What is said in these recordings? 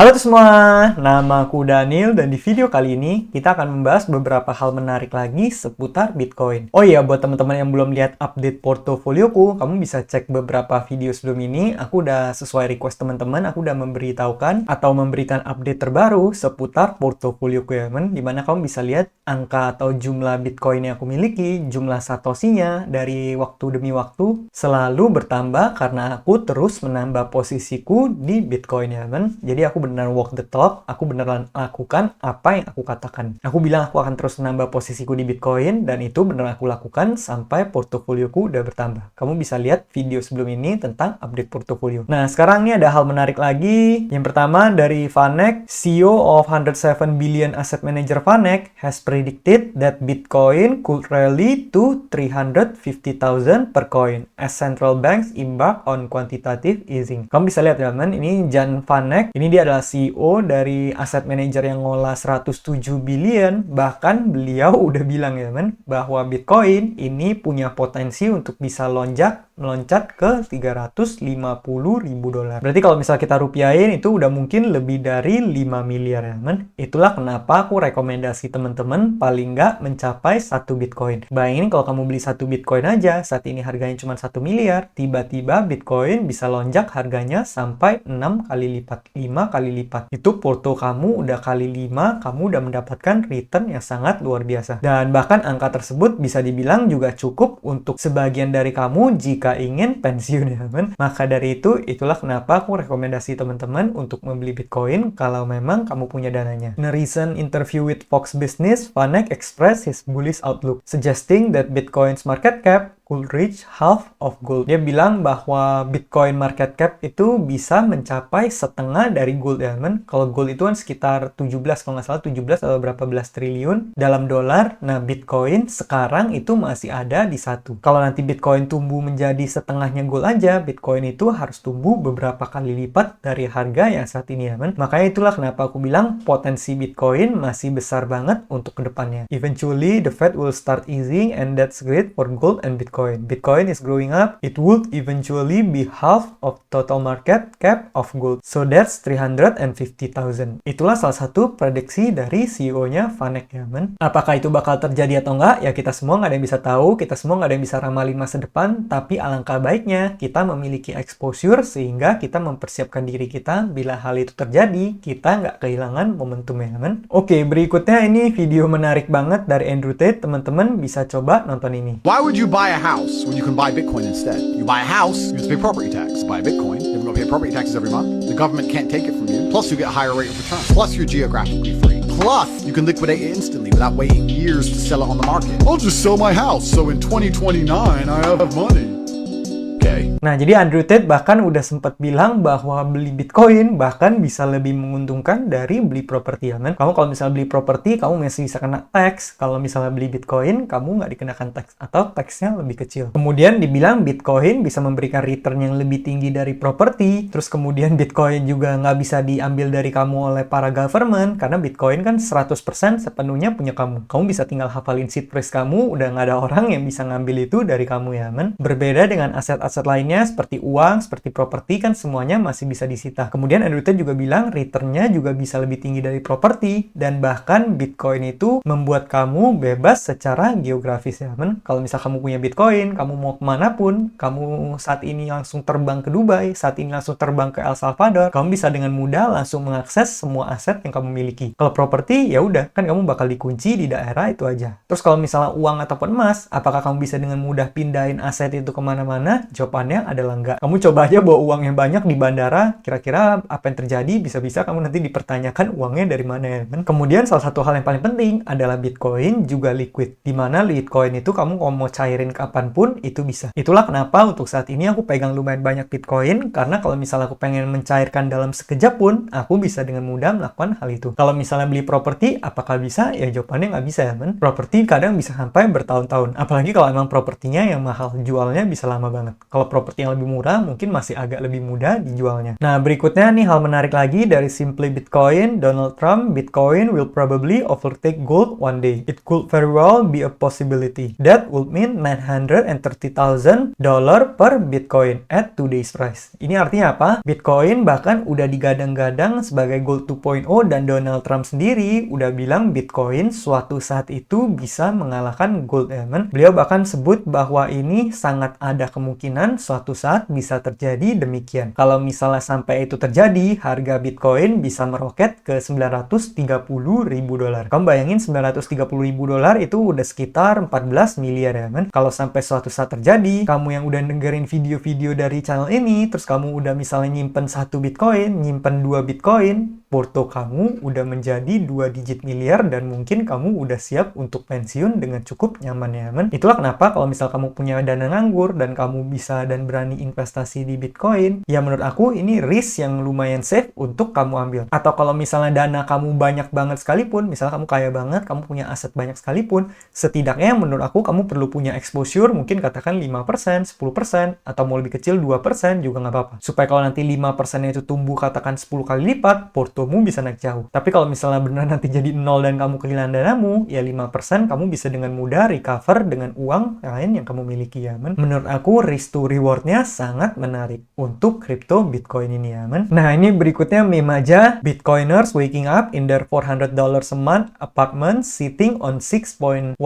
Halo semua, nama aku Daniel dan di video kali ini kita akan membahas beberapa hal menarik lagi seputar Bitcoin. Oh iya, buat teman-teman yang belum lihat update portofolioku, kamu bisa cek beberapa video sebelum ini. Aku udah sesuai request teman-teman, aku udah memberitahukan atau memberikan update terbaru seputar portofolioku ya teman. Dimana kamu bisa lihat angka atau jumlah Bitcoin yang aku miliki, jumlah satoshinya dari waktu demi waktu selalu bertambah karena aku terus menambah posisiku di Bitcoin ya teman. Jadi aku beneran walk the talk, aku beneran lakukan apa yang aku katakan. Aku bilang aku akan terus menambah posisiku di Bitcoin, dan itu beneran aku lakukan sampai portofolioku udah bertambah. Kamu bisa lihat video sebelum ini tentang update portofolio. Nah, sekarang ini ada hal menarik lagi. Yang pertama dari VanEck, CEO of 107 billion asset manager VanEck has predicted that Bitcoin could rally to 350,000 per coin as central banks embark on quantitative easing. Kamu bisa lihat ya teman, ini Jan VanEck. Ini dia adalah CEO dari aset manager yang ngolah 107 billion. Bahkan beliau udah bilang ya teman, bahwa Bitcoin ini punya potensi untuk bisa meloncat ke 350 ribu dolar. Berarti kalau misalnya kita rupiahin itu udah mungkin lebih dari 5 miliar ya teman. Itulah kenapa aku rekomendasi teman-teman paling nggak mencapai 1 Bitcoin. Bayangin kalau kamu beli 1 Bitcoin aja, saat ini harganya cuma 1 miliar, tiba-tiba Bitcoin bisa lonjak harganya sampai 6 kali lipat, 5 kali lipat. Itu porto kamu udah kali 5, kamu udah mendapatkan return yang sangat luar biasa. Dan bahkan angka tersebut bisa dibilang juga cukup untuk sebagian dari kamu jika ingin pensiun ya teman. Maka dari itu, itulah kenapa aku rekomendasi teman-teman untuk membeli Bitcoin kalau memang kamu punya dananya. In a recent interview with Fox Business, VanEck expressed his bullish outlook, suggesting that Bitcoin's market cap could reach half of gold. Dia bilang bahwa Bitcoin market cap itu bisa mencapai setengah dari gold ya teman. Kalau gold itu kan sekitar 17, kalau nggak salah 17 atau berapa belas triliun dalam dolar. Nah, Bitcoin sekarang itu masih ada di 1. Kalau nanti Bitcoin tumbuh menjadi setengahnya gold aja, Bitcoin itu harus tumbuh beberapa kali lipat dari harga yang saat ini ya teman. Makanya itulah kenapa aku bilang potensi Bitcoin masih besar banget untuk kedepannya. Eventually, the Fed will start easing and that's great for gold and Bitcoin. Bitcoin is growing up. It would eventually be half of total market cap of gold. So that's 350,000. Itulah salah satu prediksi dari CEO-nya VanEck ya, men. Apakah itu bakal terjadi atau enggak? Ya kita semua nggak ada yang bisa tahu. Kita semua nggak ada yang bisa ramalin masa depan. Tapi alangkah baiknya kita memiliki exposure sehingga kita mempersiapkan diri kita bila hal itu terjadi, kita nggak kehilangan momentumnya, men. Oke, berikutnya ini video menarik banget dari Andrew Tate. Teman-teman bisa coba nonton ini. Why would you buy a house when you can buy Bitcoin instead? You buy a house, you have to pay property tax. Buy Bitcoin, you have to pay property taxes every month. The government can't take it from you. Plus, you get a higher rate of return. Plus, you're geographically free. Plus, you can liquidate it instantly without waiting years to sell it on the market. I'll just sell my house, so in 2029 I have money. Nah, jadi Andrew Tate bahkan udah sempat bilang bahwa beli Bitcoin bahkan bisa lebih menguntungkan dari beli properti ya, men. Kamu kalau misalnya beli properti, kamu masih bisa kena tax. Kalau misalnya beli Bitcoin, kamu nggak dikenakan tax atau taxnya lebih kecil. Kemudian dibilang Bitcoin bisa memberikan return yang lebih tinggi dari properti. Terus kemudian Bitcoin juga nggak bisa diambil dari kamu oleh para government, karena Bitcoin kan 100% sepenuhnya punya kamu. Kamu bisa tinggal hafalin seed phrase kamu, udah nggak ada orang yang bisa ngambil itu dari kamu ya, men. Berbeda dengan aset-aset lainnya seperti uang, seperti properti, kan semuanya masih bisa disita. Kemudian Andrew Tate juga bilang returnnya juga bisa lebih tinggi dari properti, dan bahkan Bitcoin itu membuat kamu bebas secara geografis ya men. Kalau misal kamu punya Bitcoin, kamu mau kemanapun, kamu saat ini langsung terbang ke Dubai, saat ini langsung terbang ke El Salvador, kamu bisa dengan mudah langsung mengakses semua aset yang kamu miliki. Kalau properti, ya udah, kan kamu bakal dikunci di daerah itu aja. Terus kalau misalnya uang ataupun emas, apakah kamu bisa dengan mudah pindahin aset itu kemana-mana? Jawabannya adalah enggak. Kamu coba aja bawa uang yang banyak di bandara, kira-kira apa yang terjadi? Bisa-bisa kamu nanti dipertanyakan uangnya dari mana ya, kan? Kemudian salah satu hal yang paling penting adalah Bitcoin juga liquid. Dimana Bitcoin itu kamu mau cairin kapanpun itu bisa. Itulah kenapa untuk saat ini aku pegang lumayan banyak Bitcoin, karena kalau misalnya aku pengen mencairkan dalam sekejap pun, aku bisa dengan mudah melakukan hal itu. Kalau misalnya beli properti, apakah bisa? Ya jawabannya nggak bisa ya, men. Properti kadang bisa sampai bertahun-tahun. Apalagi kalau emang propertinya yang mahal, jualnya bisa lama banget. Kalau properti seperti yang lebih murah, mungkin masih agak lebih mudah dijualnya. Nah, berikutnya nih hal menarik lagi dari Simply Bitcoin, Donald Trump, Bitcoin will probably overtake gold one day. It could very well be a possibility. That would mean $930,000 per Bitcoin at today's price. Ini artinya apa? Bitcoin bahkan udah digadang-gadang sebagai gold 2.0 dan Donald Trump sendiri udah bilang Bitcoin suatu saat itu bisa mengalahkan gold, ya men. Beliau bahkan sebut bahwa ini sangat ada kemungkinan suatu saat bisa terjadi demikian. Kalau misalnya sampai itu terjadi, harga Bitcoin bisa meroket ke $930.000. Kamu bayangin $930.000 itu udah sekitar 14 miliar ya men. Kalau sampai suatu saat terjadi, kamu yang udah dengerin video-video dari channel ini, terus kamu udah misalnya nyimpen 1 Bitcoin, nyimpen 2 Bitcoin, porto kamu udah menjadi 2 digit miliar dan mungkin kamu udah siap untuk pensiun dengan cukup nyaman ya men. Itulah kenapa kalau misal kamu punya dana nganggur dan kamu bisa dan berani investasi di Bitcoin, ya menurut aku ini risk yang lumayan safe untuk kamu ambil. Atau kalau misalnya dana kamu banyak banget sekalipun, misalnya kamu kaya banget, kamu punya aset banyak sekalipun, setidaknya menurut aku kamu perlu punya exposure mungkin katakan 5%, 10%, atau mau lebih kecil 2% juga nggak apa-apa. Supaya kalau nanti 5% itu tumbuh katakan 10 kali lipat, portomu bisa naik jauh. Tapi kalau misalnya benar nanti jadi 0 dan kamu kehilangan danamu, ya 5% kamu bisa dengan mudah recover dengan uang lain yang kamu miliki ya men. Menurut aku risk to rewardnya sangat menarik untuk crypto Bitcoin ini ya men. Nah ini berikutnya meme aja. Bitcoiners waking up in their $400 a month apartment sitting on 6.15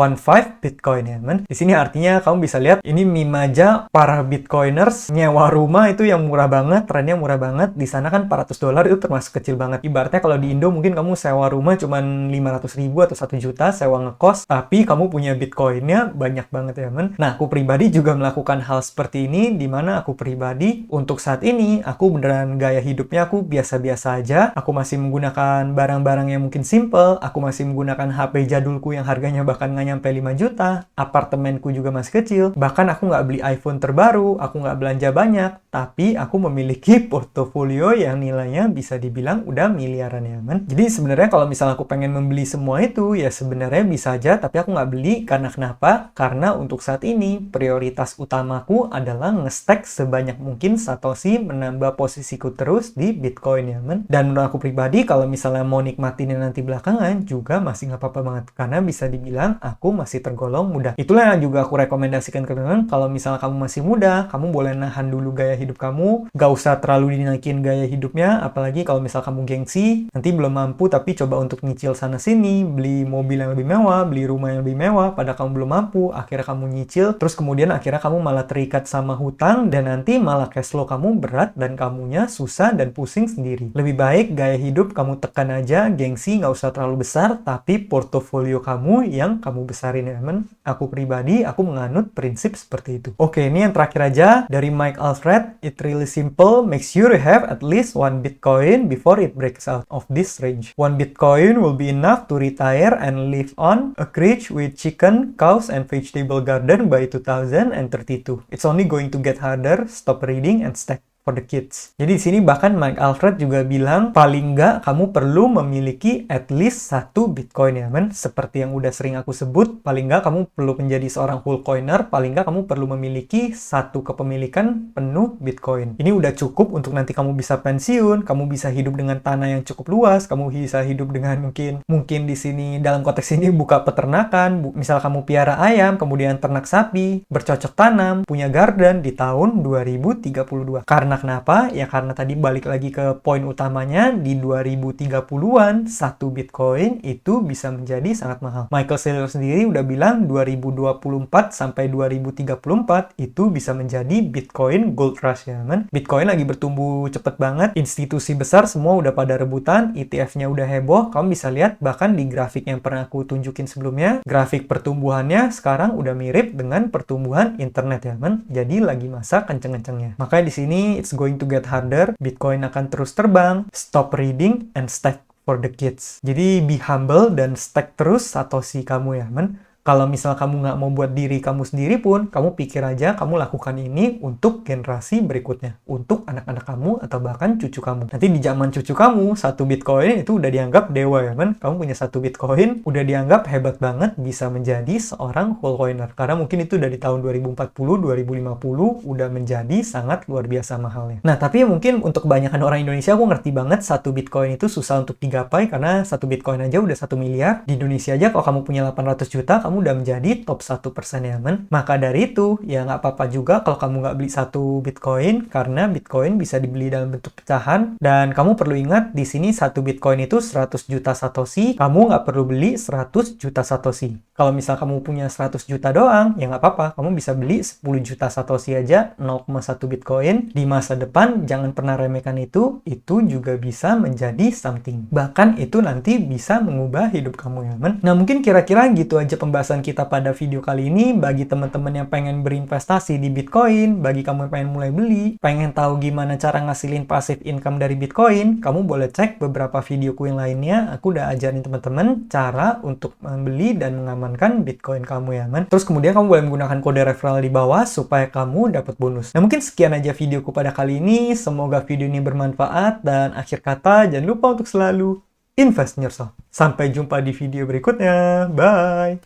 Bitcoin ya men. Di sini artinya kamu bisa lihat ini meme aja para Bitcoiners nyewa rumah itu yang murah banget, trennya murah banget. Di sana kan $400 itu termasuk kecil banget. Ibaratnya kalau di Indo mungkin kamu sewa rumah cuman 500.000 atau 1 juta sewa ngekos, tapi kamu punya Bitcoinnya banyak banget ya men. Nah aku pribadi juga melakukan hal seperti ini, dimana aku pribadi untuk saat ini aku beneran gaya hidupnya aku biasa-biasa aja. Aku masih menggunakan barang-barang yang mungkin simple, aku masih menggunakan HP jadulku yang harganya bahkan nggak nyampe 5 juta, apartemenku juga masih kecil, bahkan aku nggak beli iPhone terbaru, aku nggak belanja banyak, tapi aku memiliki portofolio yang nilainya bisa dibilang udah miliaran ya men. Jadi sebenarnya kalau misalnya aku pengen membeli semua itu, ya sebenarnya bisa aja, tapi aku nggak beli karena kenapa? Karena untuk saat ini prioritas utamaku adalah nge-stack sebanyak mungkin Satoshi, menambah posisiku terus di Bitcoin ya men. Dan menurut aku pribadi kalau misalnya mau nikmatinnya nanti belakangan juga masih nggak apa-apa banget, karena bisa dibilang aku masih tergolong muda. Itulah yang juga aku rekomendasikan ke teman-teman. Kalau misalnya kamu masih muda, kamu boleh nahan dulu gaya hidup kamu, gak usah terlalu dinaikin gaya hidupnya, apalagi kalau misal kamu gengsi, nanti belum mampu tapi coba untuk nyicil sana sini, beli mobil yang lebih mewah, beli rumah yang lebih mewah, pada kamu belum mampu, akhirnya kamu nyicil, terus kemudian akhirnya kamu malah terikat sama hutang, dan nanti malah cash flow kamu berat, dan kamunya susah dan pusing sendiri. Lebih baik gaya hidup kamu tekan aja, gengsi nggak usah terlalu besar, tapi portofolio kamu yang kamu besarin ya men. Aku pribadi, aku menganut prinsip seperti itu. Oke, ini yang terakhir aja, dari Mike Alfred, it really simple, make sure you have at least 1 Bitcoin before it breaks out of this range. 1 Bitcoin will be enough to retire and live on a cottage with chicken, cows, and vegetable garden by 2032. It's only going to get harder, stop reading, and stack for the kids. Jadi di sini bahkan Mike Alfred juga bilang paling nggak kamu perlu memiliki at least 1 Bitcoin ya men. Seperti yang udah sering aku sebut, paling nggak kamu perlu menjadi seorang full coiner, paling nggak kamu perlu memiliki 1 kepemilikan penuh Bitcoin. Ini udah cukup untuk nanti kamu bisa pensiun, kamu bisa hidup dengan tanah yang cukup luas, kamu bisa hidup dengan mungkin di sini dalam konteks ini buka peternakan, misal kamu piara ayam, kemudian ternak sapi, bercocok tanam, punya garden di tahun 2032. Karena kenapa? Ya karena tadi balik lagi ke poin utamanya, di 2030-an 1 Bitcoin itu bisa menjadi sangat mahal. Michael Saylor sendiri udah bilang 2024 sampai 2034 itu bisa menjadi Bitcoin Gold Rush ya men. Bitcoin lagi bertumbuh cepet banget, institusi besar semua udah pada rebutan, ETF-nya udah heboh. Kamu bisa lihat bahkan di grafik yang pernah aku tunjukin sebelumnya, grafik pertumbuhannya sekarang udah mirip dengan pertumbuhan internet ya men. Jadi lagi masa kenceng-kencengnya. Makanya di sini it's going to get harder, Bitcoin akan terus terbang, stop reading, and stack for the kids. Jadi be humble dan stack terus Satoshi kamu ya men. Kalau misal kamu nggak mau buat diri kamu sendiri pun, kamu pikir aja kamu lakukan ini untuk generasi berikutnya, untuk anak-anak kamu atau bahkan cucu kamu. Nanti di zaman cucu kamu, 1 Bitcoin itu udah dianggap dewa ya kan? Kamu punya 1 Bitcoin, udah dianggap hebat banget bisa menjadi seorang whole coiner. Karena mungkin itu dari tahun 2040, 2050 udah menjadi sangat luar biasa mahalnya. Nah, tapi mungkin untuk kebanyakan orang Indonesia, aku ngerti banget 1 Bitcoin itu susah untuk digapai karena 1 Bitcoin aja udah 1 miliar. Di Indonesia aja kalau kamu punya 800 juta, kamu udah menjadi top 1% ya men. Maka dari itu, ya nggak apa-apa juga kalau kamu nggak beli 1 Bitcoin, karena Bitcoin bisa dibeli dalam bentuk pecahan. Dan kamu perlu ingat, di sini 1 Bitcoin itu 100 juta Satoshi, kamu nggak perlu beli 100 juta Satoshi. Kalau misal kamu punya 100 juta doang, ya nggak apa-apa, kamu bisa beli 10 juta Satoshi aja, 0,1 Bitcoin. Di masa depan, jangan pernah remehkan itu juga bisa menjadi something. Bahkan itu nanti bisa mengubah hidup kamu ya men. Nah mungkin kira-kira gitu aja pembahasan kita pada video kali ini. Bagi teman-teman yang pengen berinvestasi di Bitcoin, bagi kamu yang pengen mulai beli, pengen tahu gimana cara ngasilin passive income dari Bitcoin, kamu boleh cek beberapa videoku yang lainnya. Aku udah ajarin teman-teman cara untuk membeli dan mengamankan Bitcoin kamu ya men. Terus kemudian kamu boleh menggunakan kode referral di bawah supaya kamu dapat bonus. Nah mungkin sekian aja videoku pada kali ini. Semoga video ini bermanfaat, dan akhir kata jangan lupa untuk selalu invest in yourself. Sampai jumpa di video berikutnya. Bye!